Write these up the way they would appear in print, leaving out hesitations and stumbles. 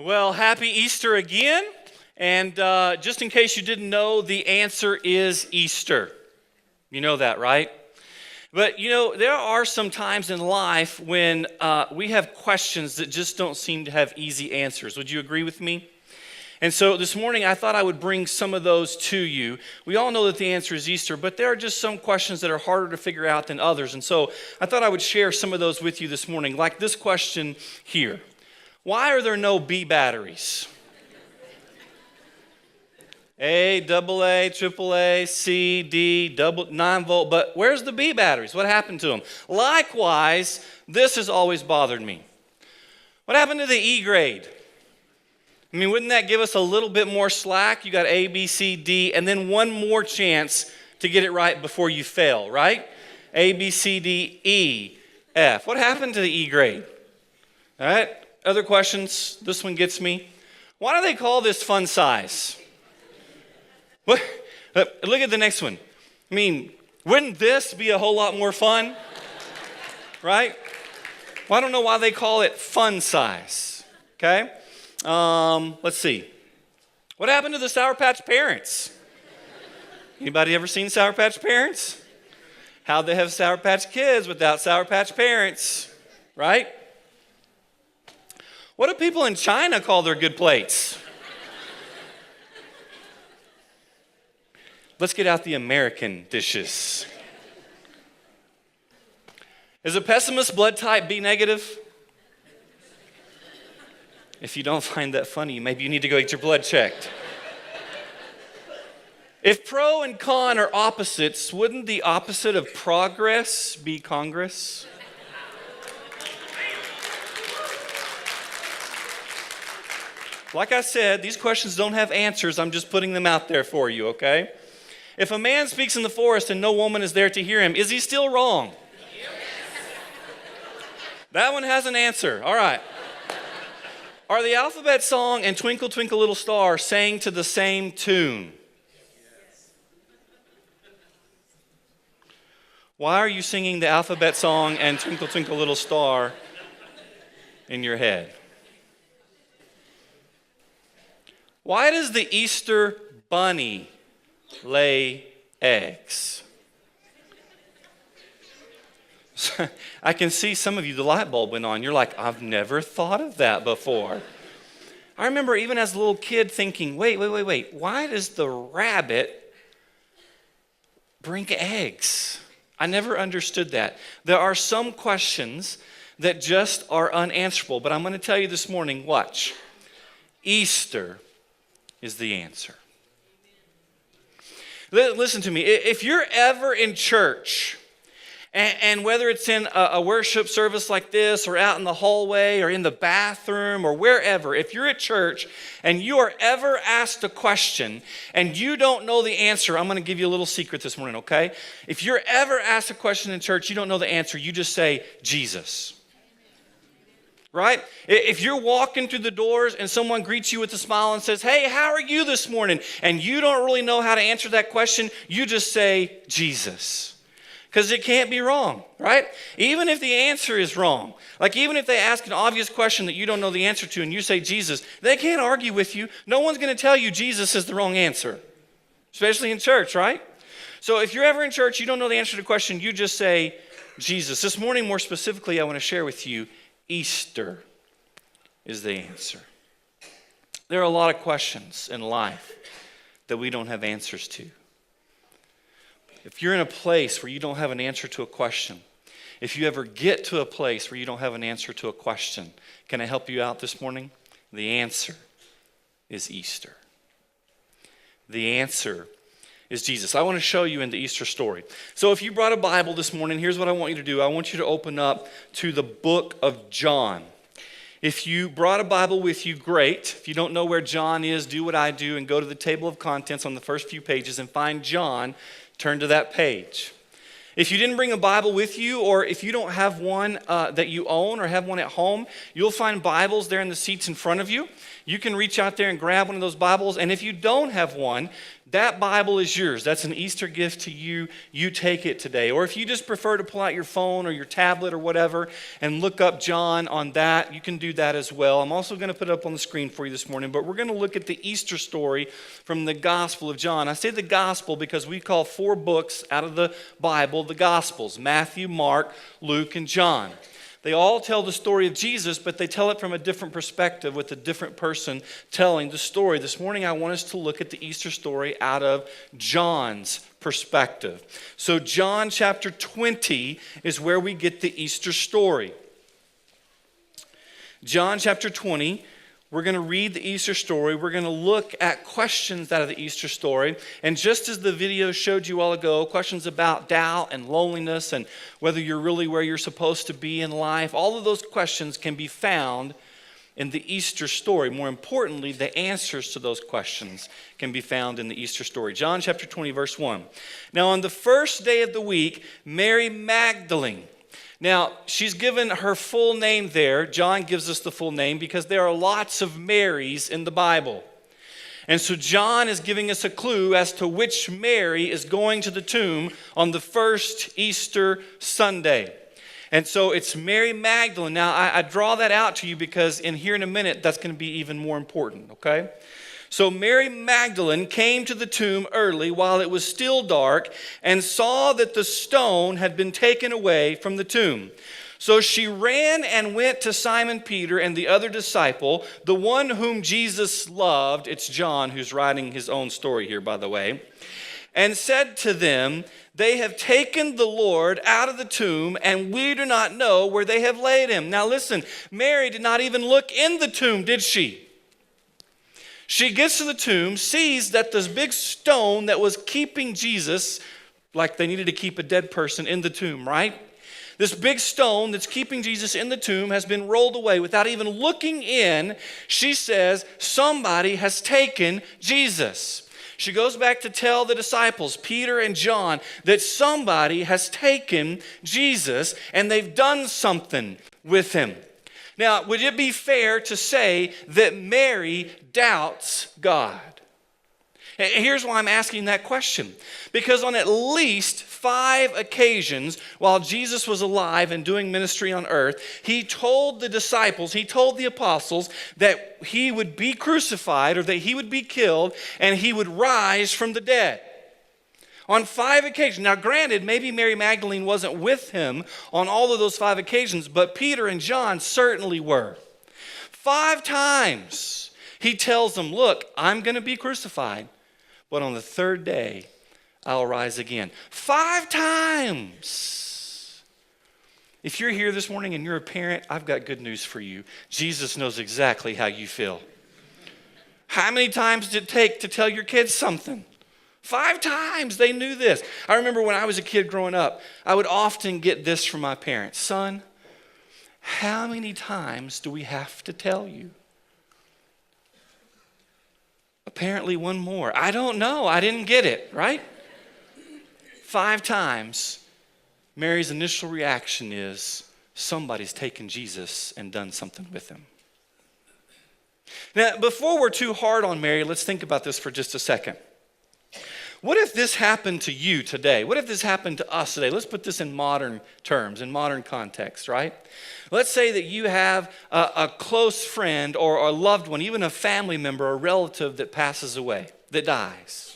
Well, happy Easter again. And just in case you didn't know, the answer is Easter. You know that, right? But there are some times in life when we have questions that just don't seem to have easy answers. Would you agree with me? And so this morning I thought I would bring some of those to you. We all know that the answer is Easter, but there are just some questions that are harder to figure out than others. And so I thought I would share some of those with you this morning, like this question here. Why are there no B batteries? A, AA, AAA, C, D, 9-volt, but where's the B batteries? What happened to them? Likewise, this has always bothered me. What happened to the E grade? I mean, wouldn't that give us a little bit more slack? You got A, B, C, D, and then one more chance to get it right before you fail, right? A, B, C, D, E, F. What happened to the E grade? All right, other questions? This one gets me. Why do they call this fun size? What? Look at the next one. I mean, wouldn't this be a whole lot more fun? Right? Well, I don't know why they call it fun size. Okay? Let's see. What happened to the Sour Patch Parents? Anybody ever seen Sour Patch Parents? How'd they have Sour Patch Kids without Sour Patch Parents? Right? What do people in China call their good plates? Let's get out the American dishes. Is a pessimist blood type B negative? If you don't find that funny, maybe you need to go get your blood checked. If pro and con are opposites, wouldn't the opposite of progress be Congress? Like I said, these questions don't have answers. I'm just putting them out there for you, okay? If a man speaks in the forest and no woman is there to hear him, is he still wrong? Yes. That one has an answer. All right. Are the alphabet song and Twinkle, Twinkle, Little Star sang to the same tune? Yes. Why are you singing the alphabet song and Twinkle, Twinkle, Little Star in your head? Why does the Easter bunny lay eggs? I can see some of you, the light bulb went on. You're like, I've never thought of that before. I remember even as a little kid thinking, wait. Why does the rabbit bring eggs? I never understood that. There are some questions that just are unanswerable, but I'm going to tell you this morning, watch. Easter is the answer. Listen to me. If you're ever in church, and whether it's in a worship service like this, or out in the hallway, or in the bathroom, or wherever, if you're at church and you are ever asked a question and you don't know the answer, I'm going to give you a little secret this morning, okay? If you're ever asked a question in church, you don't know the answer, you just say, Jesus. Right? If you're walking through the doors and someone greets you with a smile and says, hey, how are you this morning? And you don't really know how to answer that question, you just say, Jesus. Because it can't be wrong, right? Even if the answer is wrong, like even if they ask an obvious question that you don't know the answer to and you say Jesus, they can't argue with you. No one's going to tell you Jesus is the wrong answer, especially in church, right? So if you're ever in church, you don't know the answer to the question, you just say Jesus. This morning, more specifically, I want to share with you Easter is the answer. There are a lot of questions in life that we don't have answers to. If you're in a place where you don't have an answer to a question, if you ever get to a place where you don't have an answer to a question, can I help you out this morning? The answer is Easter. The answer is Jesus. I want to show you in the Easter story. So if you brought a Bible this morning, here's what I want you to do. I want you to open up to the book of John. If you brought a Bible with you, great. If you don't know where John is, do what I do and go to the table of contents on the first few pages and find John. Turn to that page. If you didn't bring a Bible with you, or if you don't have one that you own or have one at home, you'll find Bibles there in the seats in front of you. You can reach out there and grab one of those Bibles. And if you don't have one, that Bible is yours. That's an Easter gift to you. You take it today. Or if you just prefer to pull out your phone or your tablet or whatever and look up John on that, you can do that as well. I'm also going to put it up on the screen for you this morning, but we're going to look at the Easter story from the Gospel of John. I say the Gospel because we call 4 books out of the Bible the Gospels: Matthew, Mark, Luke, and John. They all tell the story of Jesus, but they tell it from a different perspective with a different person telling the story. This morning, I want us to look at the Easter story out of John's perspective. So John chapter 20 is where we get the Easter story. John chapter 20, we're going to read the Easter story. We're going to look at questions out of the Easter story. And just as the video showed you a while ago, questions about doubt and loneliness and whether you're really where you're supposed to be in life, all of those questions can be found in the Easter story. More importantly, the answers to those questions can be found in the Easter story. John chapter 20, verse 1. Now, on the first day of the week, Mary Magdalene. Now, she's given her full name there. John gives us the full name because there are lots of Marys in the Bible. And so John is giving us a clue as to which Mary is going to the tomb on the first Easter Sunday. And so it's Mary Magdalene. Now, I draw that out to you because in here in a minute, that's going to be even more important, okay? So Mary Magdalene came to the tomb early while it was still dark and saw that the stone had been taken away from the tomb. So she ran and went to Simon Peter and the other disciple, the one whom Jesus loved. It's John who's writing his own story here, by the way. And said to them, "They have taken the Lord out of the tomb, and we do not know where they have laid him." Now listen, Mary did not even look in the tomb, did she? She gets to the tomb, sees that this big stone that was keeping Jesus, like they needed to keep a dead person in the tomb, right? This big stone that's keeping Jesus in the tomb has been rolled away. Without even looking in, she says, somebody has taken Jesus. She goes back to tell the disciples, Peter and John, that somebody has taken Jesus and they've done something with him. Now, would it be fair to say that Mary doubts God? Here's why I'm asking that question. Because on at least 5 occasions while Jesus was alive and doing ministry on earth, he told the disciples, he told the apostles that he would be crucified or that he would be killed and he would rise from the dead. On 5 occasions. Now granted, maybe Mary Magdalene wasn't with him on all of those 5 occasions, but Peter and John certainly were. 5 times he tells them, look, I'm going to be crucified, but on the 3rd day, I'll rise again. 5 times. If you're here this morning and you're a parent, I've got good news for you. Jesus knows exactly how you feel. How many times did it take to tell your kids something? 5 times they knew this. I remember when I was a kid growing up, I would often get this from my parents. Son, how many times do we have to tell you? Apparently 1 more. I don't know. I didn't get it, right? 5 times, Mary's initial reaction is, somebody's taken Jesus and done something with him. Now, before we're too hard on Mary, let's think about this for just a second. What if this happened to you today? What if this happened to us today? Let's put this in modern terms, in modern context, right? Let's say that you have a close friend or a loved one, even a family member or relative that passes away, that dies.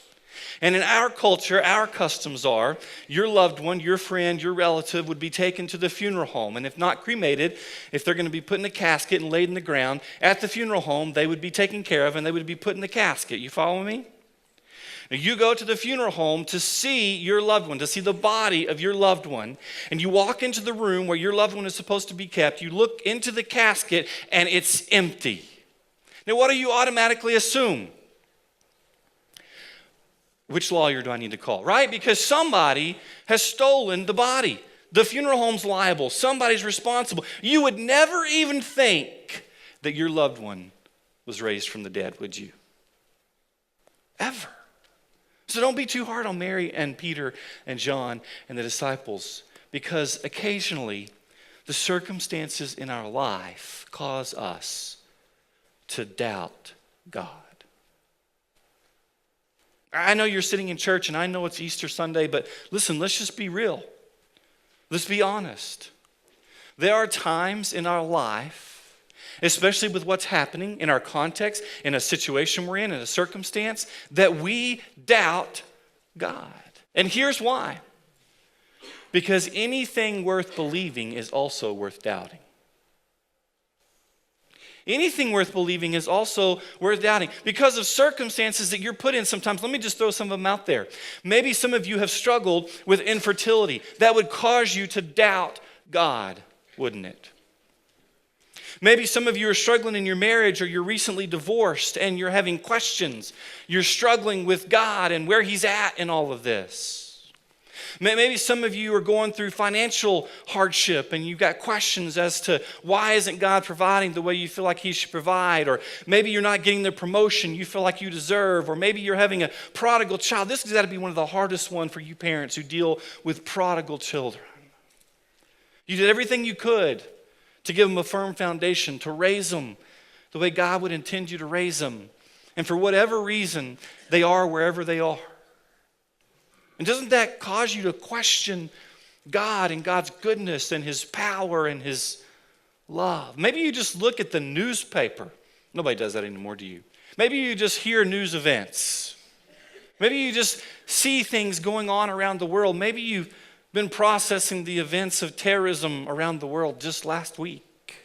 And in our culture, our customs are your loved one, your friend, your relative would be taken to the funeral home. And if not cremated, if they're going to be put in a casket and laid in the ground, at the funeral home, they would be taken care of and they would be put in the casket. You follow me? Now, you go to the funeral home to see your loved one, to see the body of your loved one, and you walk into the room where your loved one is supposed to be kept. You look into the casket, and it's empty. Now, what do you automatically assume? Which lawyer do I need to call, right? Because somebody has stolen the body. The funeral home's liable. Somebody's responsible. You would never even think that your loved one was raised from the dead, would you? Ever. So don't be too hard on Mary and Peter and John and the disciples, because occasionally the circumstances in our life cause us to doubt God. I know you're sitting in church and I know it's Easter Sunday, but listen, let's just be real. Let's be honest. There are times in our life, especially with what's happening in our context, in a situation we're in a circumstance, that we doubt God. And here's why. Because anything worth believing is also worth doubting. Anything worth believing is also worth doubting. Because of circumstances that you're put in sometimes, let me just throw some of them out there. Maybe some of you have struggled with infertility. That would cause you to doubt God, wouldn't it? Maybe some of you are struggling in your marriage, or you're recently divorced and you're having questions. You're struggling with God and where He's at in all of this. Maybe some of you are going through financial hardship and you've got questions as to why isn't God providing the way you feel like He should provide, or maybe you're not getting the promotion you feel like you deserve, or maybe you're having a prodigal child. This has got to be one of the hardest ones for you parents who deal with prodigal children. You did everything you could to give them a firm foundation, to raise them the way God would intend you to raise them. And for whatever reason, they are wherever they are. And doesn't that cause you to question God and God's goodness and His power and His love? Maybe you just look at the newspaper. Nobody does that anymore, do you? Maybe you just hear news events. Maybe you just see things going on around the world. Maybe you've been processing the events of terrorism around the world just last week.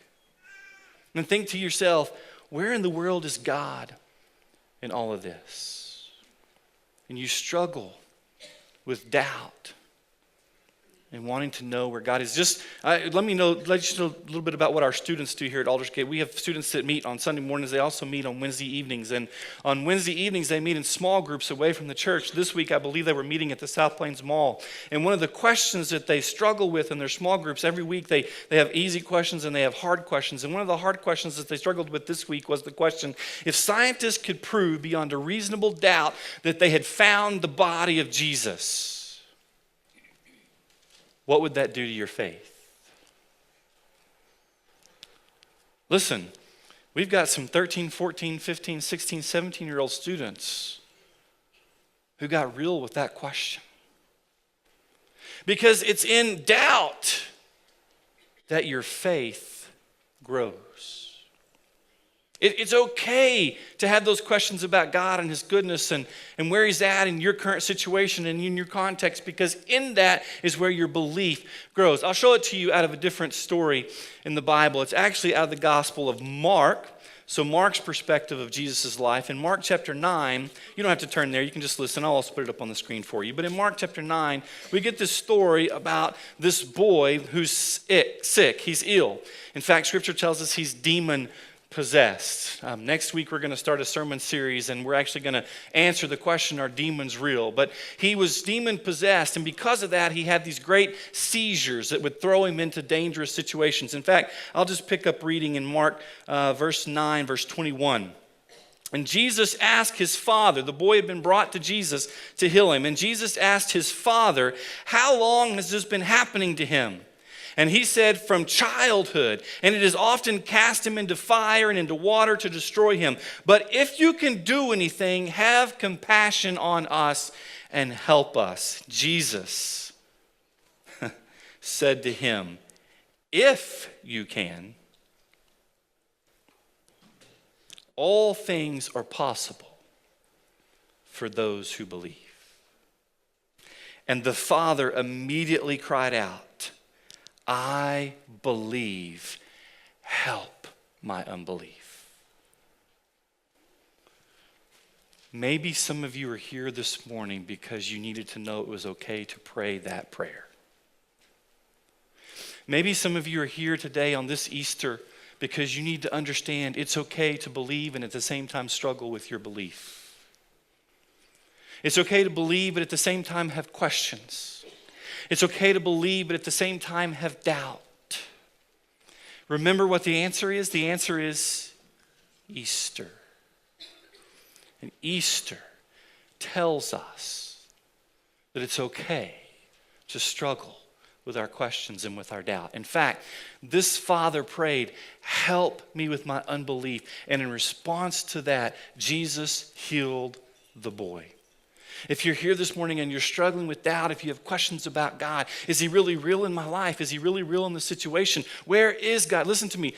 And think to yourself, where in the world is God in all of this? And you struggle with doubt and wanting to know where God is. Let you know a little bit about what our students do here at Aldersgate. We have students that meet on Sunday mornings. They also meet on Wednesday evenings. And on Wednesday evenings, they meet in small groups away from the church. This week, I believe they were meeting at the South Plains Mall. And one of the questions that they struggle with in their small groups, every week they have easy questions and they have hard questions. And one of the hard questions that they struggled with this week was the question, if scientists could prove beyond a reasonable doubt that they had found the body of Jesus, what would that do to your faith? Listen, we've got some 13, 14, 15, 16, 17-year-old students who got real with that question. Because it's in doubt that your faith grows. It's okay to have those questions about God and His goodness and where He's at in your current situation and in your context, because in that is where your belief grows. I'll show it to you out of a different story in the Bible. It's actually out of the Gospel of Mark. So Mark's perspective of Jesus' life. In Mark chapter 9, you don't have to turn there. You can just listen. I'll also put it up on the screen for you. But in Mark chapter 9, we get this story about this boy who's sick. He's ill. In fact, Scripture tells us he's demon possessed. Next week we're going to start a sermon series and we're actually going to answer the question, are demons real? But he was demon possessed, and because of that he had these great seizures that would throw him into dangerous situations. In fact, I'll just pick up reading in Mark verse 9, verse 21. And Jesus asked his father, the boy had been brought to Jesus to heal him, and Jesus asked his father, how long has this been happening to him? And he said, from childhood, and it has often cast him into fire and into water to destroy him. But if you can do anything, have compassion on us and help us. Jesus said to him, if you can, all things are possible for those who believe. And the father immediately cried out, I believe, help my unbelief. Maybe some of you are here this morning because you needed to know it was okay to pray that prayer. Maybe some of you are here today on this Easter because you need to understand it's okay to believe and at the same time struggle with your belief. It's okay to believe but at the same time have questions. It's okay to believe, but at the same time have doubt. Remember what the answer is? The answer is Easter. And Easter tells us that it's okay to struggle with our questions and with our doubt. In fact, this father prayed, help me with my unbelief. And in response to that, Jesus healed the boy. If you're here this morning and you're struggling with doubt, if you have questions about God, is he really real in my life? Is he really real in the situation? Where is God? Listen to me.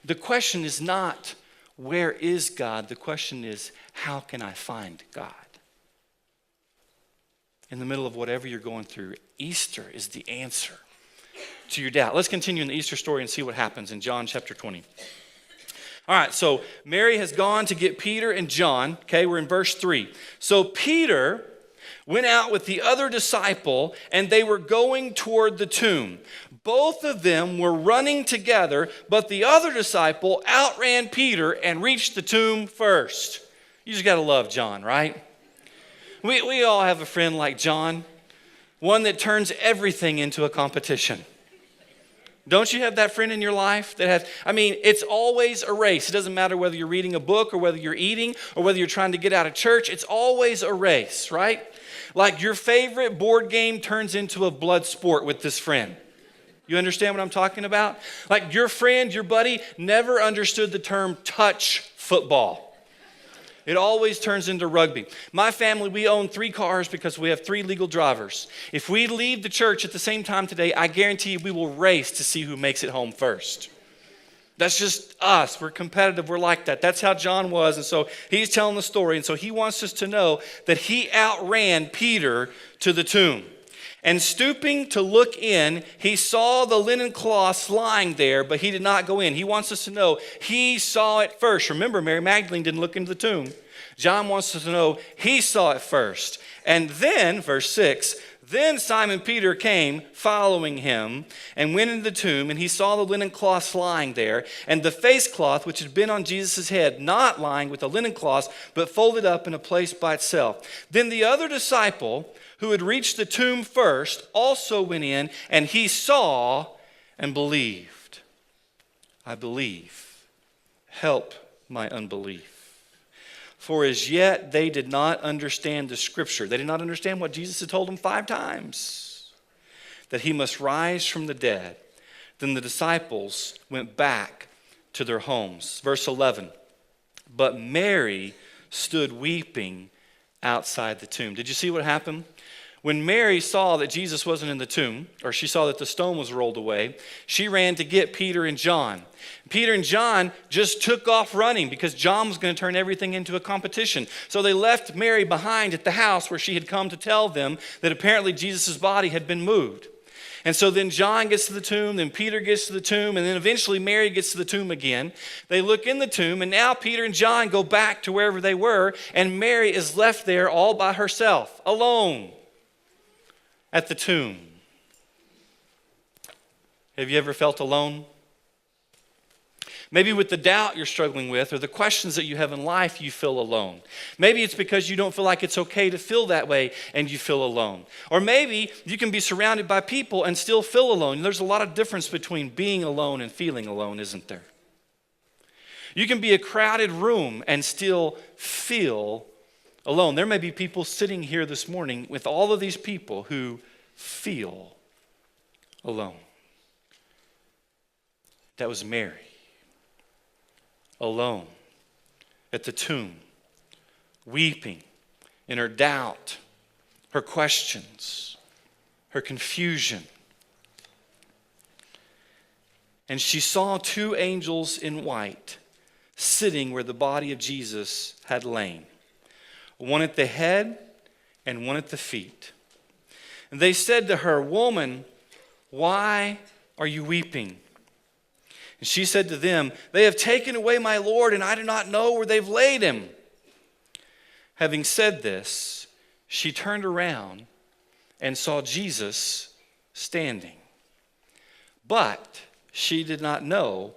The question is not, where is God? The question is, how can I find God? In the middle of whatever you're going through, Easter is the answer to your doubt. Let's continue in the Easter story and see what happens in John chapter 20. All right, so Mary has gone to get Peter and John. Okay, we're in verse 3. So Peter went out with the other disciple, and they were going toward the tomb. Both of them were running together, but the other disciple outran Peter and reached the tomb first. You just got to love John, right? We all have a friend like John, one that turns everything into a competition. Don't you have that friend in your life that has, it's always a race. It doesn't matter whether you're reading a book or whether you're eating or whether you're trying to get out of church. It's always a race, right? Like your favorite board game turns into a blood sport with this friend. You understand what I'm talking about? Like your friend, your buddy, never understood the term touch football. It always turns into rugby. My family, we own 3 cars because we have 3 legal drivers. If we leave the church at the same time today, I guarantee you we will race to see who makes it home first. That's just us. We're competitive. We're like that. That's how John was. And so he's telling the story. And so he wants us to know that he outran Peter to the tomb. And stooping to look in, he saw the linen cloths lying there, but he did not go in. He wants us to know he saw it first. Remember, Mary Magdalene didn't look into the tomb. John wants us to know he saw it first. And then, verse 6, then Simon Peter came following him and went into the tomb, and he saw the linen cloths lying there, and the face cloth which had been on Jesus' head, not lying with the linen cloths, but folded up in a place by itself. Then the other disciple, who had reached the tomb first, also went in, and he saw and believed. I believe. Help my unbelief. For as yet they did not understand the scripture. They did not understand what Jesus had told them 5 times, that he must rise from the dead. Then the disciples went back to their homes. Verse 11, but Mary stood weeping outside the tomb. Did you see what happened? When Mary saw that Jesus wasn't in the tomb, or she saw that the stone was rolled away, she ran to get Peter and John. Peter and John just took off running because John was going to turn everything into a competition. So they left Mary behind at the house where she had come to tell them that apparently Jesus' body had been moved. And so then John gets to the tomb, then Peter gets to the tomb, and then eventually Mary gets to the tomb again. They look in the tomb, and now Peter and John go back to wherever they were, and Mary is left there all by herself, alone, at the tomb. Have you ever felt alone? Maybe with the doubt you're struggling with or the questions that you have in life, you feel alone. Maybe it's because you don't feel like it's okay to feel that way and you feel alone. Or maybe you can be surrounded by people and still feel alone. There's a lot of difference between being alone and feeling alone, isn't there? You can be a crowded room and still feel alone. There may be people sitting here this morning with all of these people who feel alone. That was Mary. Alone at the tomb, weeping in her doubt, her questions, her confusion. And she saw 2 angels in white sitting where the body of Jesus had lain, one at the head and one at the feet. And they said to her, "Woman, why are you weeping?" And she said to them, "They have taken away my Lord, and I do not know where they've laid him." Having said this, she turned around and saw Jesus standing. But she did not know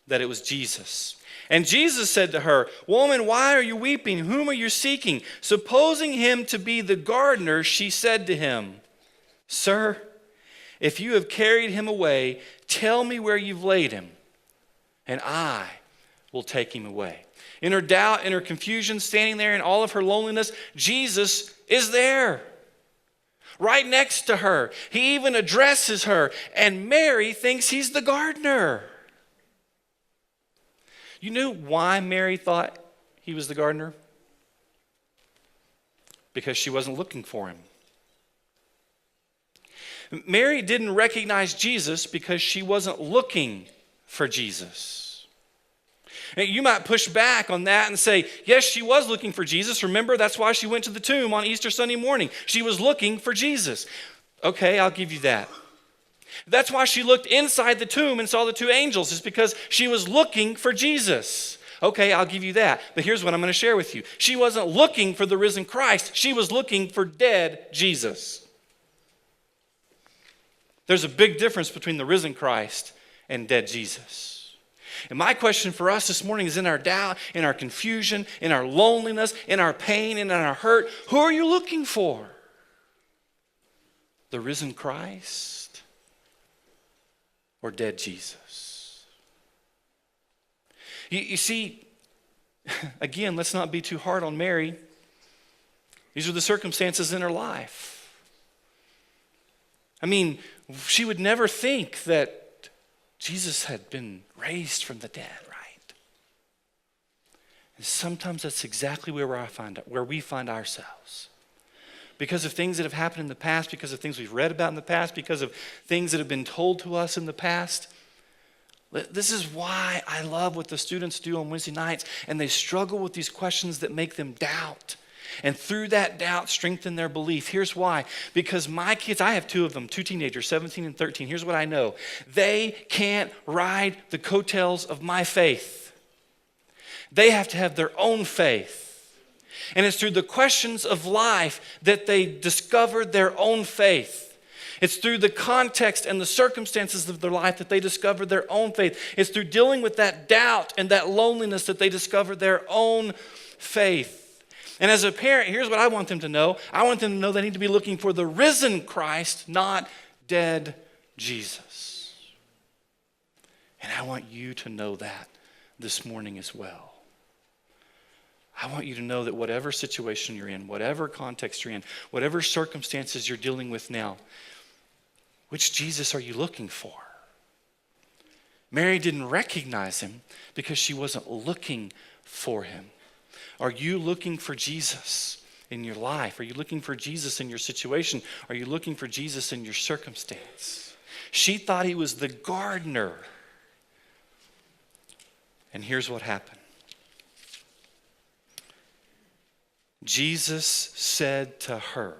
that it was Jesus. And Jesus said to her, "Woman, why are you weeping? Whom are you seeking?" Supposing him to be the gardener, she said to him, "Sir, if you have carried him away, tell me where you've laid him, and I will take him away." In her doubt, in her confusion, standing there in all of her loneliness, Jesus is there, right next to her. He even addresses her, and Mary thinks he's the gardener. You knew why Mary thought he was the gardener? because she wasn't looking for him. Mary didn't recognize Jesus because she wasn't looking for Jesus. And you might push back on that and say, yes, she was looking for Jesus. Remember, that's why she went to the tomb on Easter Sunday morning. She was looking for Jesus. Okay, I'll give you that. That's why she looked inside the tomb and saw the two angels, is because she was looking for Jesus. Okay, I'll give you that. But here's what I'm going to share with you. She wasn't looking for the risen Christ. She was looking for dead Jesus. There's a big difference between the risen Christ and dead Jesus. And my question for us this morning is, in our doubt, in our confusion, in our loneliness, in our pain, and in our hurt, who are you looking for? The risen Christ or dead Jesus? You see, again, let's not be too hard on Mary. These are the circumstances in her life. I mean, she would never think that Jesus had been raised from the dead, right? And sometimes that's exactly where we find ourselves. Because of things that have happened in the past, because of things we've read about in the past, because of things that have been told to us in the past. This is why I love what the students do on Wednesday nights, and they struggle with these questions that make them doubt. And through that doubt, strengthen their belief. Here's why. Because my kids, I have two of them, two teenagers, 17 and 13. Here's what I know. They can't ride the coattails of my faith. They have to have their own faith. And it's through the questions of life that they discover their own faith. It's through the context and the circumstances of their life that they discover their own faith. It's through dealing with that doubt and that loneliness that they discover their own faith. And as a parent, here's what I want them to know. I want them to know they need to be looking for the risen Christ, not dead Jesus. And I want you to know that this morning as well. I want you to know that whatever situation you're in, whatever context you're in, whatever circumstances you're dealing with now, which Jesus are you looking for? Mary didn't recognize him because she wasn't looking for him. Are you looking for Jesus in your life? Are you looking for Jesus in your situation? Are you looking for Jesus in your circumstance? She thought he was the gardener. And here's what happened. Jesus said to her,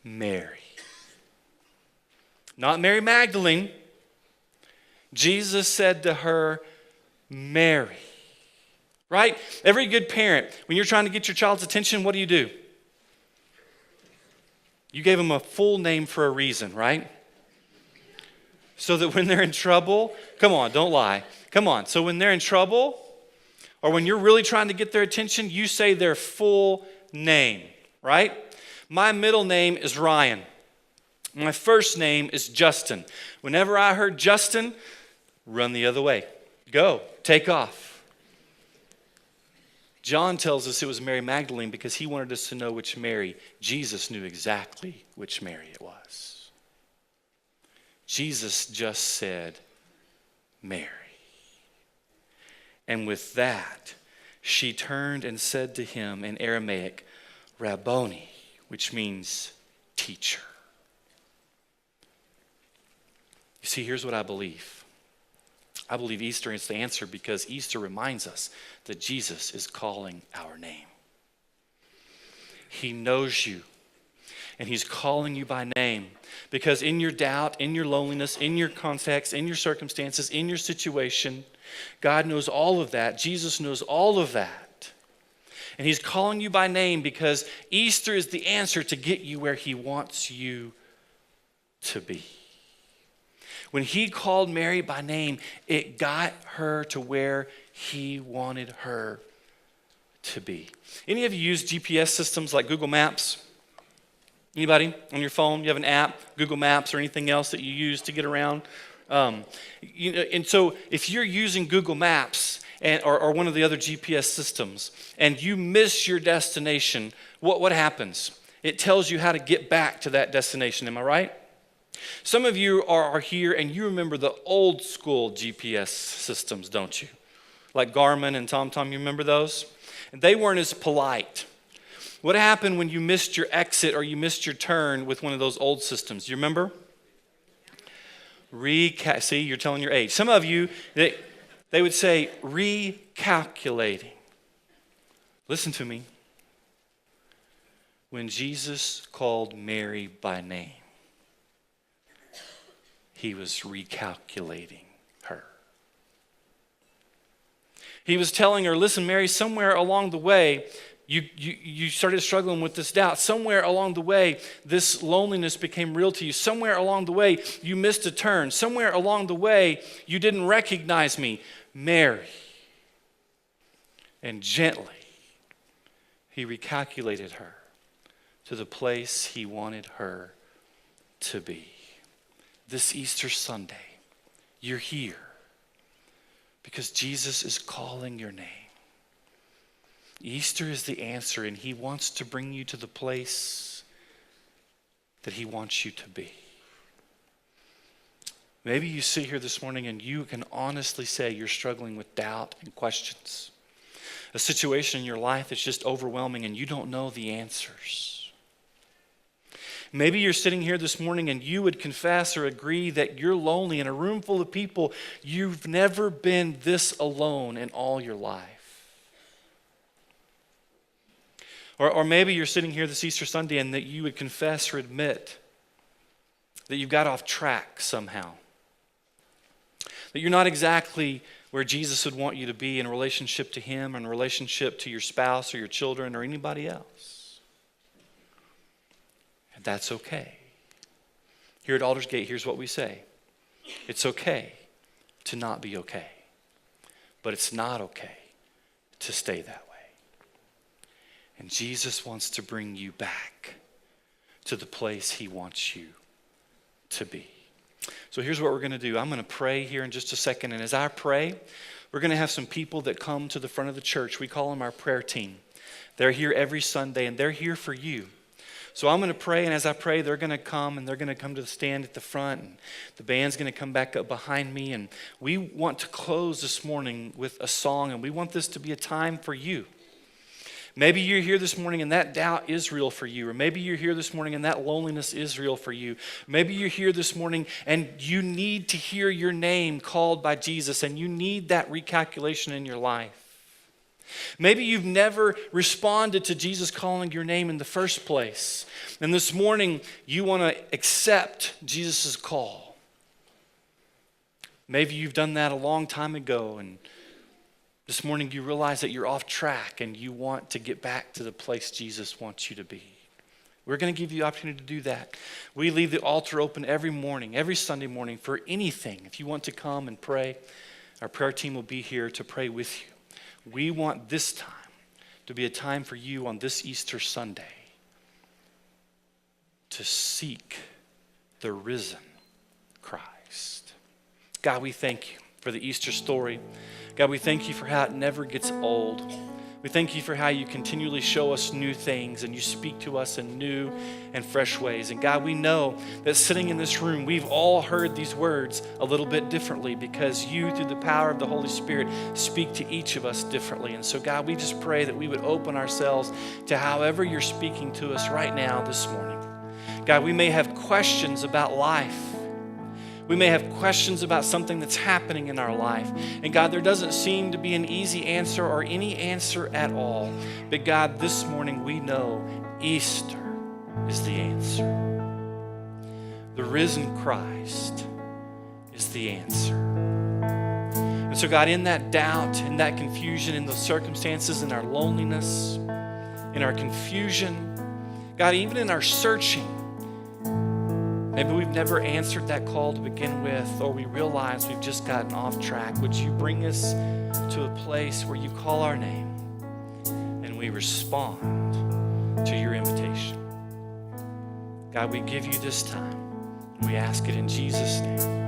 Mary. Not Mary Magdalene. Jesus said to her, Mary. Right? Every good parent, when you're trying to get your child's attention, what do? You gave them a full name for a reason, right? So that when they're in trouble, come on, don't lie. Come on. So when they're in trouble, or when you're really trying to get their attention, you say their full name, right? My middle name is Ryan. My first name is Justin. Whenever I heard Justin, run the other way. Go, take off. John tells us it was Mary Magdalene because he wanted us to know which Mary. Jesus knew exactly which Mary it was. Jesus just said, Mary. And with that, she turned and said to him in Aramaic, Rabboni, which means teacher. You see, here's what I believe. I believe Easter is the answer because Easter reminds us that Jesus is calling our name. He knows you, and he's calling you by name because in your doubt, in your loneliness, in your context, in your circumstances, in your situation, God knows all of that. Jesus knows all of that. And he's calling you by name because Easter is the answer to get you where he wants you to be. When he called Mary by name, it got her to where he wanted her to be. Any of you use GPS systems like Google Maps? Anybody on your phone? You have an app, Google Maps, or anything else that you use to get around? And so if you're using Google Maps or one of the other GPS systems and you miss your destination, what happens? It tells you how to get back to that destination. Am I right? Some of you are here and you remember the old school GPS systems, don't you? Like Garmin and TomTom, you remember those? And they weren't as polite. What happened when you missed your exit or you missed your turn with one of those old systems? You remember? See, you're telling your age. Some of you, they would say recalculating. Listen to me. When Jesus called Mary by name, he was recalculating her. He was telling her, listen, Mary, somewhere along the way, you started struggling with this doubt. Somewhere along the way, this loneliness became real to you. Somewhere along the way, you missed a turn. Somewhere along the way, you didn't recognize me. Mary. And gently, he recalculated her to the place he wanted her to be. This Easter Sunday, you're here because Jesus is calling your name. Easter is the answer, and he wants to bring you to the place that he wants you to be. Maybe you sit here this morning and you can honestly say you're struggling with doubt and questions. A situation in your life that's just overwhelming and you don't know the answers. Maybe you're sitting here this morning and you would confess or agree that you're lonely in a room full of people. You've never been this alone in all your life. Or maybe you're sitting here this Easter Sunday and that you would confess or admit that you've got off track somehow. That you're not exactly where Jesus would want you to be in relationship to him, in relationship to your spouse or your children or anybody else. And that's okay. Here at Aldersgate, here's what we say. It's okay to not be okay. But it's not okay to stay that way. And Jesus wants to bring you back to the place he wants you to be. So here's what we're going to do. I'm going to pray here in just a second. And as I pray, we're going to have some people that come to the front of the church. We call them our prayer team. They're here every Sunday, and they're here for you. So I'm going to pray, and as I pray, they're going to come, and they're going to come to the stand at the front, and the band's going to come back up behind me. And we want to close this morning with a song, and we want this to be a time for you. Maybe you're here this morning and that doubt is real for you. Or maybe you're here this morning and that loneliness is real for you. Maybe you're here this morning and you need to hear your name called by Jesus and you need that recalculation in your life. Maybe you've never responded to Jesus calling your name in the first place. And this morning you want to accept Jesus' call. Maybe you've done that a long time ago and this morning you realize that you're off track and you want to get back to the place Jesus wants you to be. We're going to give you the opportunity to do that. We leave the altar open every morning, every Sunday morning for anything. If you want to come and pray, our prayer team will be here to pray with you. We want this time to be a time for you on this Easter Sunday to seek the risen Christ. God, we thank you for the Easter story. God, we thank you for how it never gets old. We thank you for how you continually show us new things and you speak to us in new and fresh ways. And God, we know that sitting in this room, we've all heard these words a little bit differently because you, through the power of the Holy Spirit, speak to each of us differently. And so, God, we just pray that we would open ourselves to however you're speaking to us right now this morning. God, we may have questions about life. We may have questions about something that's happening in our life. And God, there doesn't seem to be an easy answer or any answer at all. But God, this morning we know Easter is the answer. The risen Christ is the answer. And so God, in that doubt, in that confusion, in those circumstances, in our loneliness, in our confusion, God, even in our searching, maybe we've never answered that call to begin with, or we realize we've just gotten off track. Would you bring us to a place where you call our name and we respond to your invitation? God, we give you this time. We ask it in Jesus' name.